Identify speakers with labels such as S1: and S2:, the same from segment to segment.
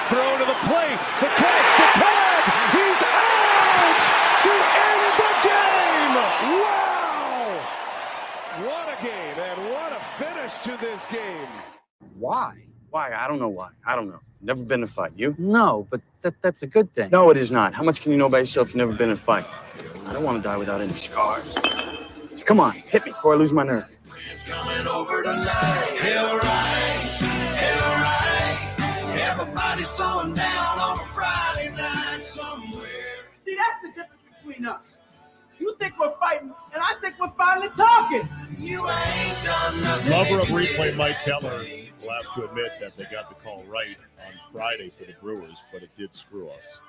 S1: throw to the plate, the catch, the tag, he's out to end the game! Wow! What a game, and what a finish to this game.
S2: Why?
S3: Why? I don't know why. I don't know. Never been in a fight. You?
S2: No, but that's a good thing.
S3: No, it is not. How much can you know by yourself? You've never been in a fight. I don't want to die without any scars. So come on, hit me before I lose my nerve.
S4: Coming over tonight. Hell right. Everybody's throwing down on a Friday night somewhere.
S5: See, that's the difference between us. You think we're fighting, and I think we're finally talking.
S4: You ain't done nothing.
S6: Lover of replay Mike Keller will have to admit that they got the call right on Friday for the Brewers, but it did screw us.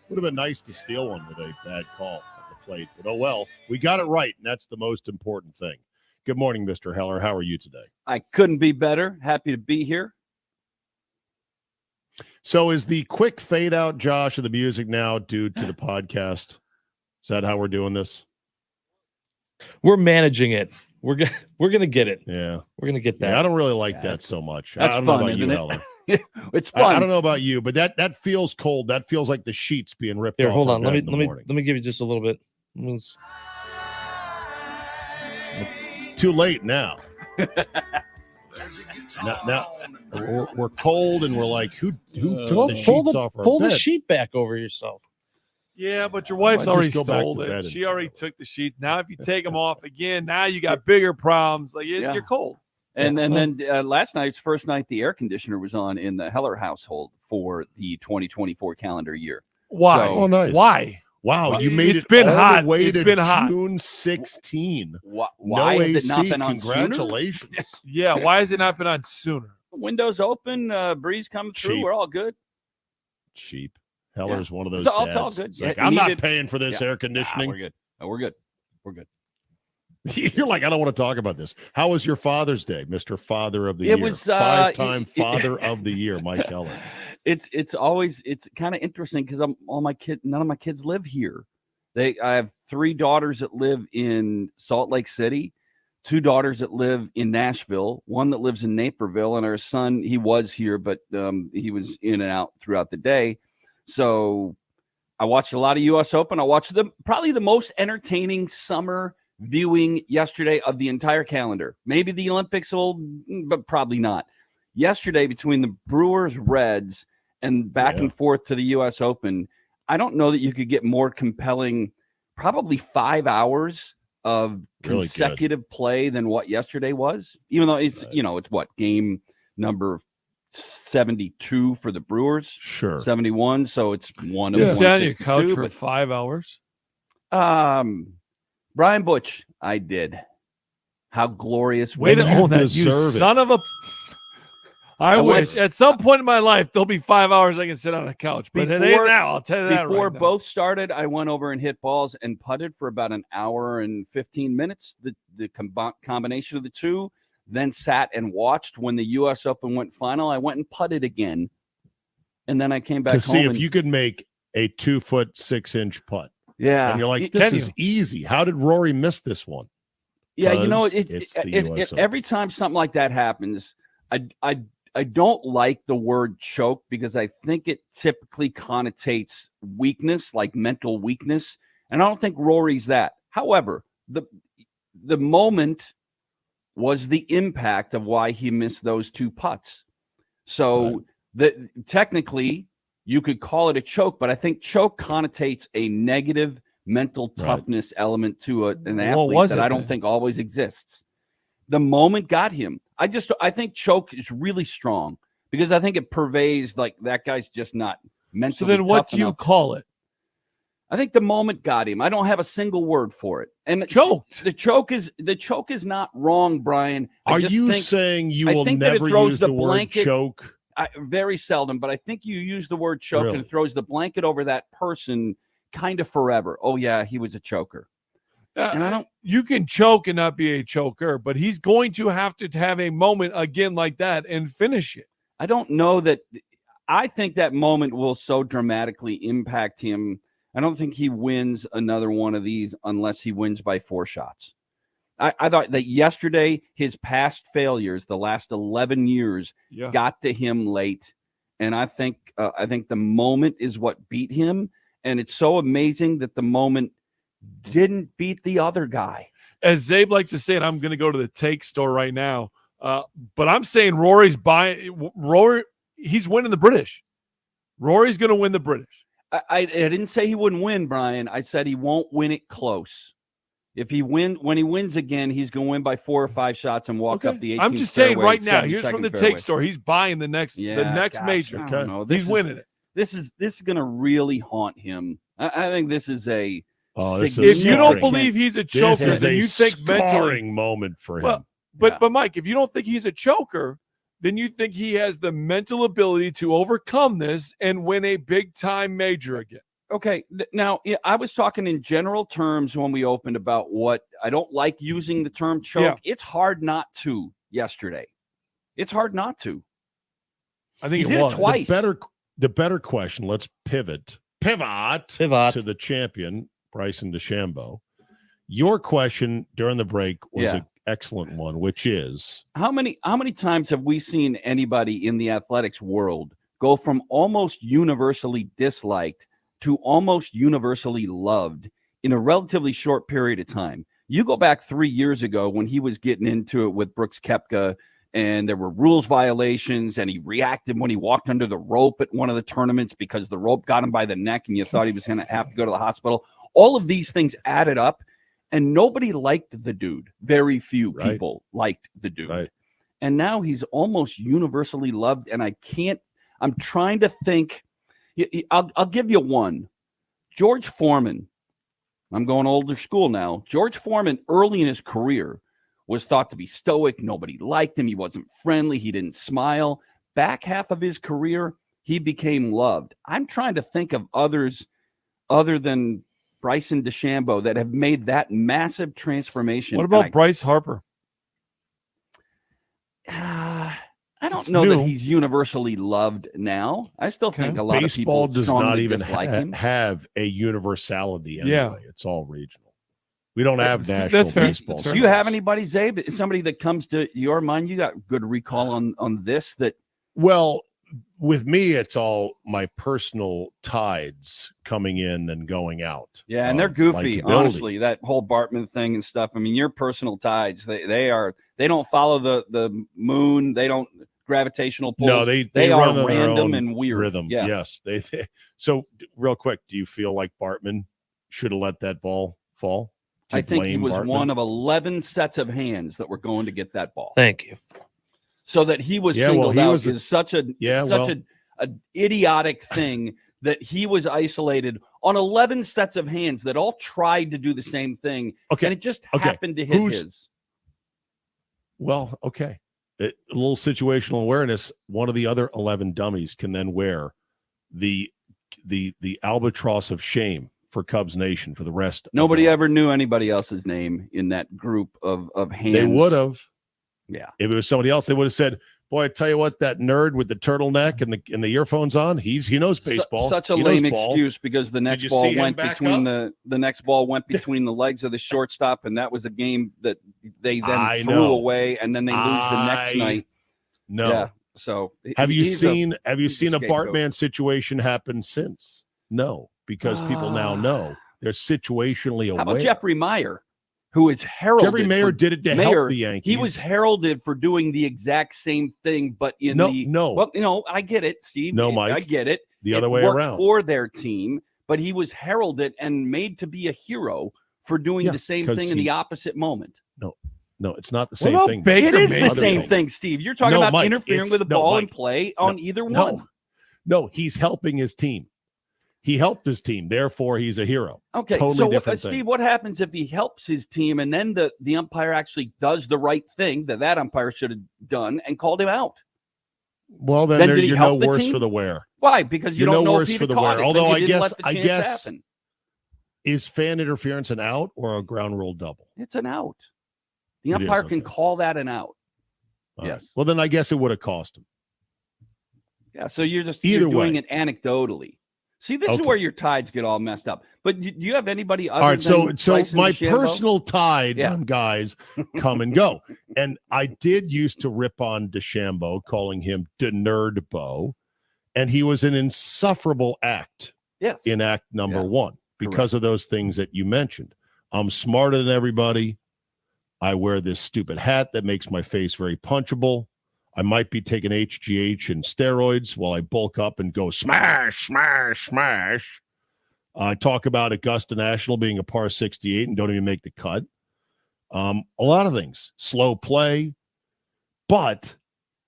S6: Would have been nice to steal one with a bad call at the plate, but oh well. We got it right, and that's the most important thing. Good morning, Mr. Heller. How are you today?
S2: I couldn't be better. Happy to be here.
S6: So is the quick fade out, Josh, of the music now due to the podcast? Is that how we're doing this?
S7: We're managing it. We're gonna get it.
S6: Yeah,
S7: we're gonna get that.
S6: Yeah, I don't really like that so much.
S2: That's
S6: I don't
S2: fun,
S6: know about
S2: isn't
S6: you,
S2: it?
S6: Heller.
S2: It's fun.
S6: I don't know about you, but that feels cold. That feels like the sheets being ripped
S7: Here,
S6: off.
S7: hold on.
S6: Let
S7: Let me give you just a little bit.
S6: Too late now. now we're cold and we're like, who took the sheets off our
S7: pull
S6: bed?
S7: the sheet back over yourself.
S8: Yeah, but your wife's
S6: Might
S8: already
S6: just go back
S8: stole
S6: to
S8: it.
S6: bed
S8: She already took the sheets. Now, if you take them off again, now you got bigger problems. Like
S2: Yeah.
S8: you're cold.
S2: And then last night's first night, the air conditioner was on in the Heller household for the 2024 calendar year.
S8: Why?
S2: So-
S6: Oh, nice.
S8: Why?
S6: Wow, you made
S8: It's
S6: it
S8: been
S6: all
S8: hot.
S6: the way
S8: It's
S6: to
S8: been hot.
S6: June 16.
S2: Why
S6: No
S2: has
S6: AC.
S2: it not been on sooner?
S6: Congratulations.
S8: Yeah, why has it not been on sooner?
S2: Windows open, breeze coming through.
S6: Cheap.
S2: We're all good.
S6: Cheep. Heller's one of those
S2: It's all
S6: dads.
S2: good.
S6: It's like,
S2: Yeah,
S6: I'm not
S2: needed-
S6: paying for this
S2: Yeah.
S6: air conditioning.
S2: We're good. No, we're good. We're good.
S6: You're like, I don't want to talk about this. How was your Father's Day, Mr. Father of the
S2: It
S6: Year?
S2: was,
S6: Five-time Father of the Year, Mike Heller.
S2: It's kind of interesting because none of my kids live here. I have 3 daughters that live in Salt Lake City, 2 daughters that live in Nashville, 1 that lives in Naperville, and our son, he was here, but he was in and out throughout the day. So I watched a lot of U.S. Open. I watched probably the most entertaining summer viewing yesterday of the entire calendar. Maybe the Olympics but probably not. Yesterday, between the Brewers, Reds, and back and forth to the U.S. Open, I don't know that you could get more compelling, probably 5 hours of
S6: Really
S2: consecutive play than what yesterday was, even though it's, it's what, game number 72 for the Brewers?
S6: Sure.
S2: 71, so it's one of
S8: You sat on your
S2: 162,
S8: couch for
S2: but
S8: 5 hours?
S2: Brian Butch, I did. How glorious
S8: Way to
S2: was
S8: own
S2: that?
S8: that, you
S6: deserve it.
S8: son of a... I wish
S2: went-
S8: at some point in my life there'll be 5 hours I can sit on a couch, but it ain't now. I'll tell you that
S2: Before
S8: right now.
S2: both started, I went over and hit balls and putted for about an hour and 15 minutes. The combination of the two, then sat and watched when the U.S. Open went final. I went and putted again, and then I came back
S6: to see
S2: home
S6: if you could make a 2-foot-6-inch putt.
S2: Yeah,
S6: And you're like,
S8: Can
S6: this is
S8: you?
S6: easy. How did Rory miss this one?
S2: yeah.
S6: It's the US Open.
S2: Every time something like that happens, I don't like the word choke because I think it typically connotates weakness, like mental weakness. And I don't think Rory's that. However, the moment was the impact of why he missed those 2 putts. So technically you could call it a choke, but I think choke connotates a negative mental toughness element to an athlete that I don't think always exists. The moment got him. I think choke is really strong because I think it pervades, like that guy's just not mentally
S8: So then what
S2: tough
S8: do you
S2: enough.
S8: call it?
S2: I think the moment got him. I don't have a single word for it. And
S8: Choked.
S2: The choke is not wrong, Brian.
S6: Are you saying you will never use the word choke?
S2: Very seldom, but I think you use the word choke and it throws the blanket over that person kind of forever. Oh yeah, he was a choker. And I don't.
S8: You can choke and not be a choker, but he's going to have a moment again like that and finish it.
S2: I don't know that. I think that moment will so dramatically impact him. I don't think he wins another one of these unless he wins by 4 shots. I thought that yesterday, his past failures, the last 11 years, got to him late. and I think the moment is what beat him, and it's so amazing that the moment didn't beat the other guy.
S8: As Zabe likes to say, and I'm going to go to the take store right now, but I'm saying Rory's buying. Rory, he's winning the British. Rory's going to win the British.
S2: I didn't say he wouldn't win, Brian. I said he won't win it close. When he wins again, he's going to win by 4 or 5 shots and walk up the 18th.
S8: I'm just saying right now.
S2: 72nd
S8: Here's from the
S2: fairway.
S8: take store. He's buying the next major.
S2: I don't know.
S8: He's winning it.
S2: This is going to really haunt him. I think this is a.
S8: If you don't believe he's a choker, then you think mentally
S6: moment for him.
S8: Well, but Mike, if you don't think he's a choker, then you think he has the mental ability to overcome this and win a big time major again.
S2: Okay. Now, I was talking in general terms when we opened about what I don't like using the term choke. Yeah. It's hard not to yesterday. It's hard not to.
S8: I think
S2: he did it twice.
S6: The better question, let's pivot to the champion, Bryson DeChambeau. Your question during the break was an excellent one, which is
S2: how many times have we seen anybody in the athletics world go from almost universally disliked to almost universally loved in a relatively short period of time? You go back 3 years ago when he was getting into it with Brooks Koepka, and there were rules violations, and he reacted when he walked under the rope at one of the tournaments because the rope got him by the neck and you thought he was going to have to go to the hospital. All of these things added up, and nobody liked the dude. Very few people liked the dude.
S6: Right.
S2: And now he's almost universally loved, and I'm trying to think. I'll give you one. George Foreman. I'm going older school now. George Foreman, early in his career, was thought to be stoic. Nobody liked him. He wasn't friendly. He didn't smile. Back half of his career, he became loved. I'm trying to think of others other than Bryson DeChambeau that have made that massive transformation.
S8: What about Bryce Harper?
S2: I don't know that he's universally loved now. I still think a lot of people
S6: does not even
S2: have
S6: a universality anyway. Yeah. It's all regional. We don't have national baseball.
S2: Do you have anybody, Zabe? Somebody that comes to your mind? You got good recall on this?
S6: Well, with me, it's all my personal tides coming in and going out.
S2: Yeah, and they're goofy, honestly. That whole Bartman thing and stuff. I mean, your personal tides, they don't follow the moon. They don't gravitational pulls.
S6: No, they
S2: are random and weird.
S6: Rhythm.
S2: Yeah.
S6: Yes. So real quick, do you feel like Bartman should have let that ball fall?
S2: I think he was one of 11 sets of hands that were going to get that ball.
S7: Thank you.
S2: So that he was singled out is such an idiotic thing that he was isolated on 11 sets of hands that all tried to do the same thing.
S6: Okay.
S2: And it just happened to hit his.
S6: Well, okay. A little situational awareness. One of the other 11 dummies can then wear the albatross of shame for Cubs Nation for the rest.
S2: Nobody ever knew anybody else's name in that group of hands.
S6: They would have.
S2: Yeah.
S6: If it was somebody else, they would have said, "Boy, I tell you what, that nerd with the turtleneck and the earphones on, he knows baseball."
S2: Such a lame excuse because the next ball went between the next ball went between the legs of the shortstop, and that was a game that they then threw away, and then they lose the next night.
S6: No.
S2: Yeah. So
S6: have you seen a Bartman situation happen since? No, because people now know they're situationally aware.
S2: How about Jeffrey Meyer, who is heralded?
S6: Jeffrey Meyer did it to help the Yankees.
S2: He was heralded for doing the exact same thing, but I get it, Steve.
S6: No, Mike,
S2: I get it.
S6: The other way around
S2: for their team, but he was heralded and made to be a hero for doing the same thing in the opposite moment.
S6: No, it's not the same thing.
S2: It is the same thing, Steve. You're talking about Mike, interfering with the ball and play on either one.
S6: No, he's helping his team. He helped his team, therefore he's a hero.
S2: Okay,
S6: totally
S2: so Steve, what happens if he helps his team and then the umpire actually does the right thing that umpire should have done and called him out?
S6: Well, then you're no worse for the wear.
S2: Why? Because you don't know if he'd have caught it.
S6: Although I guess is fan interference an out or a ground rule double?
S2: It's an out. The umpire can call that an out.
S6: All
S2: yes.
S6: Right. Well, then I guess it would have cost him.
S2: Yeah. So you're doing it anecdotally. See, this is where your tides get all messed up. But do you have anybody other than
S6: so
S2: Bryson
S6: my
S2: DeChambeau?
S6: personal tides on guys come and go. And I did used to rip on DeChambeau, calling him de Nerdbo. And he was an insufferable act
S2: Yes.
S6: in act number
S2: Yeah.
S6: one because of those things that you mentioned. I'm smarter than everybody. I wear this stupid hat that makes my face very punchable. I might be taking HGH and steroids while I bulk up and go smash, smash, smash. I talk about Augusta National being a par 68 and don't even make the cut. A lot of things, slow play. But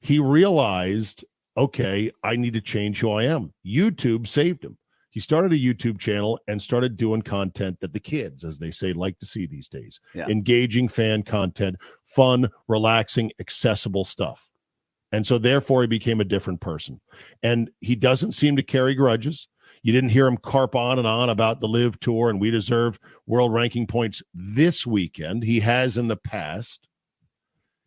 S6: he realized, okay, I need to change who I am. YouTube saved him. He started a YouTube channel and started doing content that the kids, as they say, like to see these days.
S2: Yeah.
S6: Engaging fan content, fun, relaxing, accessible stuff. And so therefore he became a different person. And he doesn't seem to carry grudges. You didn't hear him carp on and on about the Live Tour and we deserve world ranking points this weekend. He has in the past.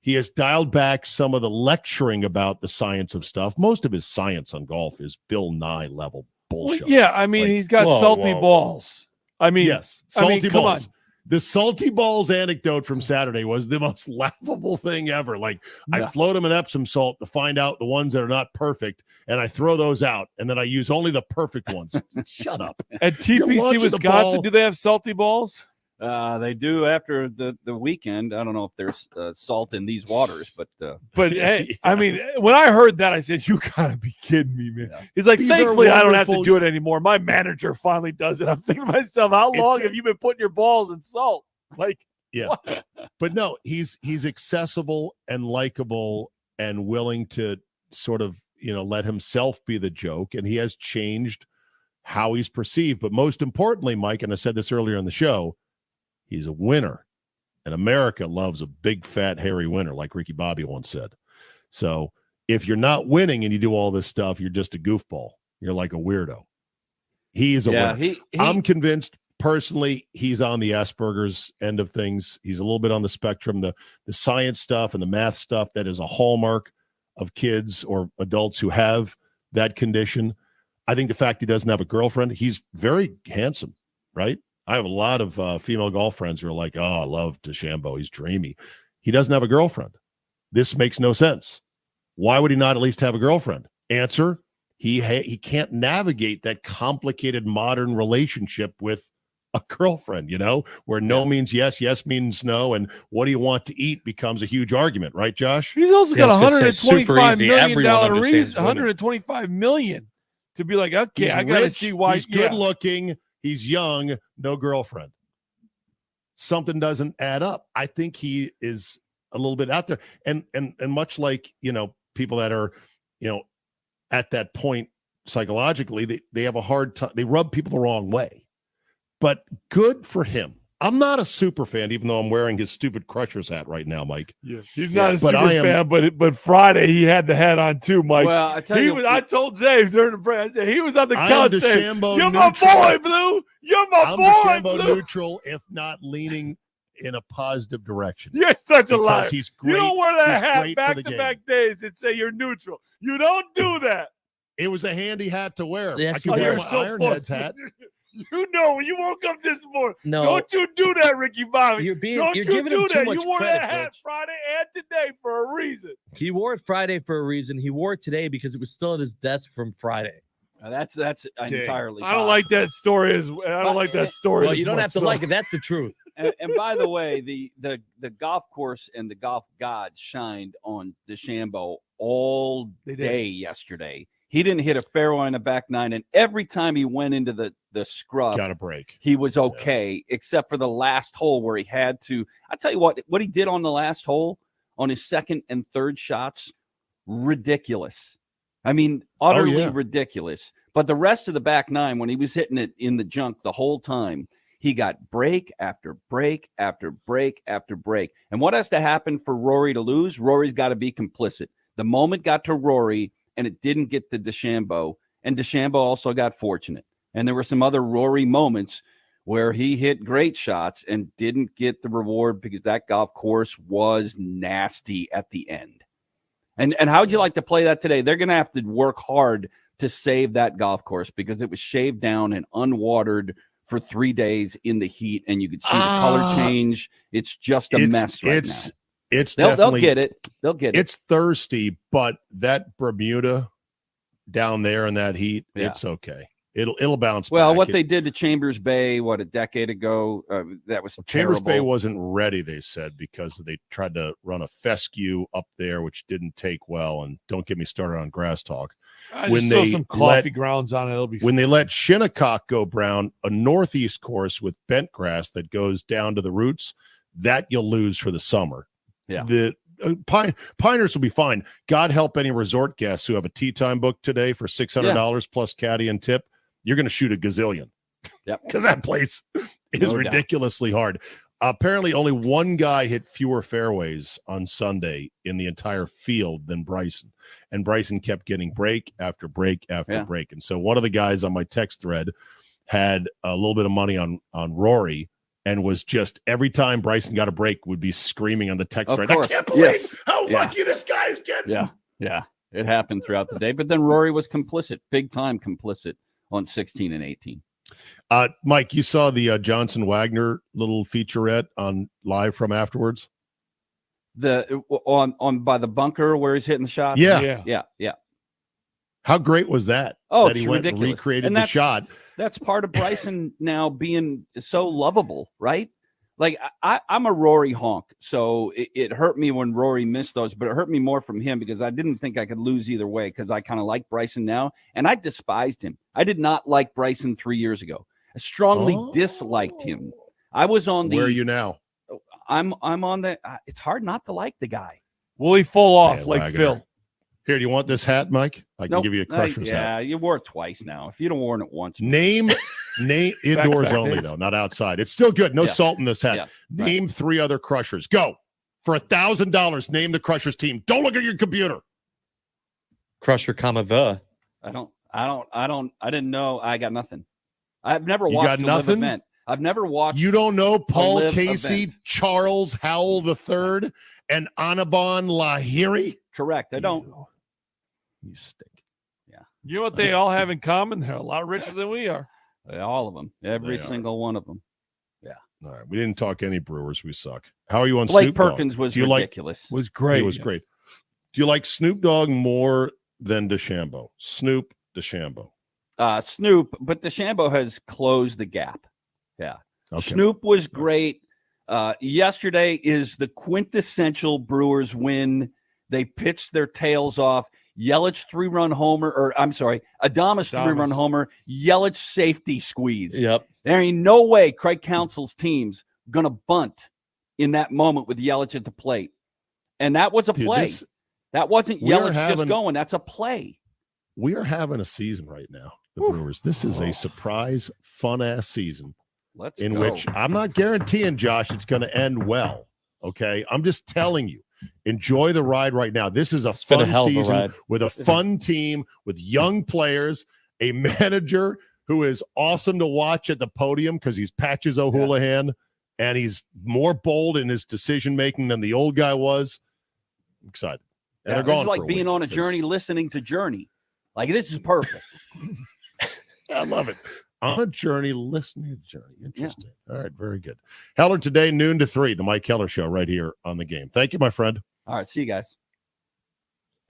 S6: He has dialed back some of the lecturing about the science of stuff. Most of his science on golf is Bill Nye level bullshit.
S8: Well, yeah, I mean,
S6: Like,
S8: he's got salty balls. I mean,
S6: yes, salty
S8: come
S6: balls.
S8: on.
S6: The salty balls anecdote from Saturday was the most laughable thing ever. Like, I
S2: Yeah.
S6: float them in Epsom salt to find out the ones that are not perfect, and I throw those out, and then I use only the perfect ones. Shut up.
S8: At
S6: You're
S8: TPC
S6: launching the
S8: Wisconsin,
S6: ball.
S8: do they have salty balls?
S2: They do after the weekend. I don't know if there's salt in these waters, but
S8: But hey, I mean, when I heard that, I said, "You gotta be kidding me, man!"
S2: Yeah.
S8: He's like,
S6: These are
S8: "Thankfully, I don't have to
S6: wonderful-
S8: do it anymore. My manager finally does it." I'm thinking to myself, "How long have you been putting your balls in salt?" Like,
S6: Yeah. But no, he's accessible and likable and willing to sort of, let himself be the joke. And he has changed how he's perceived. But most importantly, Mike, and I said this earlier in the show, he's a winner. And America loves a big, fat, hairy winner, like Ricky Bobby once said. So if you're not winning and you do all this stuff, you're just a goofball. You're like a weirdo. He is a
S2: yeah,
S6: winner.
S2: he
S6: I'm convinced personally he's on the Asperger's end of things. He's a little bit on the spectrum, the science stuff and the math stuff that is a hallmark of kids or adults who have that condition. I think the fact he doesn't have a girlfriend, he's very handsome, right? I have a lot of female golf friends who are like, oh, I love DeChambeau. He's dreamy. He doesn't have a girlfriend. This makes no sense. Why would he not at least have a girlfriend? Answer, he can't navigate that complicated modern relationship with a girlfriend, where no means yes, yes means no, and what do you want to eat becomes a huge argument, right, Josh?
S8: he's also got
S7: I was gonna say, super
S8: $125
S7: easy.
S8: million
S7: Everyone understands
S8: reason,
S7: women.
S8: $125 million to be like, okay,
S6: He's
S8: I got to
S6: rich,
S8: see why.
S6: he's good looking, he's young, no girlfriend. Something doesn't add up. I think he is a little bit out there, and much like people that are at that point psychologically, they have a hard time. They rub people the wrong way. But good for him. I'm not a super fan, even though I'm wearing his stupid Crushers hat right now, Mike.
S8: Yeah, he's not a
S6: but
S8: super
S6: I am-
S8: fan, but Friday he had the hat on too, Mike.
S2: well, I tell you,
S8: I told Zave during the break, I said he was on the
S6: I am
S8: couch saying,
S6: DeChambeau
S8: "You're my
S6: neutral.
S8: boy, Blue. You're my
S6: I'm
S8: boy,
S6: DeChambeau
S8: Blue.
S6: neutral, if not leaning in a positive direction.
S8: You're such a
S6: Because
S8: liar.
S6: he's great.
S8: You don't wear that
S6: He's
S8: hat
S6: great for
S8: back
S6: the
S8: to
S6: game.
S8: back days and say you're neutral. You don't do that.
S6: It was a handy hat to wear.
S7: Yes,
S6: I could
S7: you
S6: wear
S7: were.
S6: my Ironheads hat.
S8: You know when you woke up this morning.
S7: No.
S8: Don't you do that, Ricky Bobby.
S7: You're
S8: Don't you
S7: giving
S8: do
S7: him too
S8: that.
S7: much
S8: You wore
S7: credit,
S8: that hat
S7: Butch.
S8: Friday and today for a reason.
S7: He wore it Friday for a reason. He wore it today because it was still at his desk from Friday.
S2: that's entirely.
S8: I don't like that story as I don't like that story.
S7: Well,
S8: as
S7: you don't
S8: much,
S7: have to
S8: though.
S7: like it. That's the truth.
S2: And by the way, the golf course and the golf gods shined on DeChambeau all
S8: They did.
S2: day yesterday. He didn't hit a fairway in the back nine, and every time he went into the scruff,
S6: Got a break.
S2: he was okay, except for the last hole where he had to. I tell you what he did on the last hole on his second and third shots, ridiculous. I mean, utterly ridiculous. But the rest of the back nine, when he was hitting it in the junk the whole time, he got break after break after break after break. And what has to happen for Rory to lose? Rory's got to be complicit. The moment got to Rory, and it didn't get to DeChambeau. And DeChambeau also got fortunate. And there were some other Rory moments where he hit great shots and didn't get the reward because that golf course was nasty at the end. And how would you like to play that today? They're going to have to work hard to save that golf course because it was shaved down and unwatered for 3 days in the heat, and you could see the color change. It's just a mess right now.
S6: It's
S2: They'll
S6: definitely
S2: get it. They'll get it.
S6: It's thirsty, but that Bermuda down there in that heat,
S2: Yeah.
S6: it's okay. It'll bounce
S2: Well,
S6: back.
S2: what they did to Chambers Bay, a decade ago, that was
S6: Chambers Bay
S2: terrible.
S6: wasn't ready, they said, because they tried to run a fescue up there, which didn't take well. And don't get me started on grass talk.
S8: I
S6: When
S8: just throw
S6: they
S8: some coffee grounds on it. It'll be
S6: When they let Shinnecock go brown, a northeast course with bent grass that goes down to the roots, that you'll lose for the summer.
S2: Yeah.
S6: The Piners will be fine. God help any resort guests who have a tee time booked today for $600 plus caddy and tip. You're going to shoot a gazillion.
S2: Yep.
S6: Because that place is
S2: No
S6: ridiculously hard. Apparently, only one guy hit fewer fairways on Sunday in the entire field than Bryson. And Bryson kept getting break after break after break. And so one of the guys on my text thread had a little bit of money on Rory and was just every time Bryson got a break would be screaming on the text thread. I can't believe how lucky this guy is getting.
S2: Yeah. It happened throughout the day. But then Rory was complicit, big time complicit on 16 and 18.
S6: Mike, you saw the Johnson Wagner little featurette on live from afterwards?
S2: The on by the bunker where he's hitting the shot.
S6: Yeah. How great was that?
S2: Oh,
S6: that he
S2: it's
S6: went
S2: ridiculous.
S6: And recreated
S2: And
S6: the shot.
S2: That's part of Bryson now being so lovable, right? Like I'm a Rory honk, so it hurt me when Rory missed those, but it hurt me more from him because I didn't think I could lose either way because I kind of like Bryson now, and I despised him. I did not like Bryson 3 years ago. I strongly disliked him. I was on the.
S6: Where are you now?
S2: I'm on the. It's hard not to like the guy.
S8: Will he fall off like Phil?
S6: Here, do you want this hat, Mike? I can give you a Crusher's hat.
S2: Yeah, you wore it twice now. If you'd have worn it once.
S6: Name indoors only, though, not outside. It's still good. No
S2: Yeah.
S6: salt in this hat.
S2: Yeah.
S6: Name 3 other Crushers. Go. For $1,000, name the Crushers team. Don't look at your computer.
S7: Crusher, the.
S2: I didn't know. I got nothing. I've never
S6: You
S2: watched
S6: got
S2: a live
S6: nothing?
S2: event. I've never watched.
S6: You don't know Paul
S2: live
S6: Casey,
S2: event.
S6: Charles Howell III, and Anabon Lahiri?
S2: Correct. I don't.
S6: You stink.
S2: Yeah.
S8: You know what they all have in common? They're a lot richer than we are.
S2: All of them. Every
S6: They are.
S2: single one of them.
S6: All right. We didn't talk any Brewers. We suck. How are you on
S2: Blake
S6: Snoop Dogg?
S2: Perkins was
S6: Do you
S2: ridiculous.
S8: Was great.
S6: It was great. Do you like Snoop Dogg more than DeChambeau? Snoop, DeChambeau.
S2: Snoop, but DeChambeau has closed the gap. Yeah.
S6: Okay.
S2: Snoop was great. Yesterday is the quintessential Brewers win. They pitched their tails off. Yelich 3-run homer, or I'm sorry, Adames 3-run homer. Yelich safety squeeze.
S7: Yep.
S2: There ain't no way Craig Counsell's team's gonna bunt in that moment with Yelich at the plate. And that was a play. That wasn't Yelich just going. That's a play.
S6: We are having a season right now, the Brewers. This is a surprise, fun-ass season
S2: Let's
S6: in
S2: go.
S6: which I'm not guaranteeing, Josh, it's going to end well, okay? I'm just telling you, enjoy the ride right now. This is a
S7: been a
S6: fun
S7: hell of a
S6: season
S7: ride.
S6: with a fun team, with young players, a manager who is awesome to watch at the podium because he's Patches O'Houlihan, and he's more bold in his decision-making than the old guy was. I'm excited. And they're
S2: this
S6: gone
S2: is like
S6: for a
S2: being
S6: week
S2: on a
S6: 'cause-
S2: journey, listening to Journey. Like, this is perfect.
S6: I love it. On a journey, listening to Journey. Interesting. All right, very good. Heller today, noon to 3, the Mike Heller Show right here on The Game. Thank you, my friend.
S2: All right, see you guys.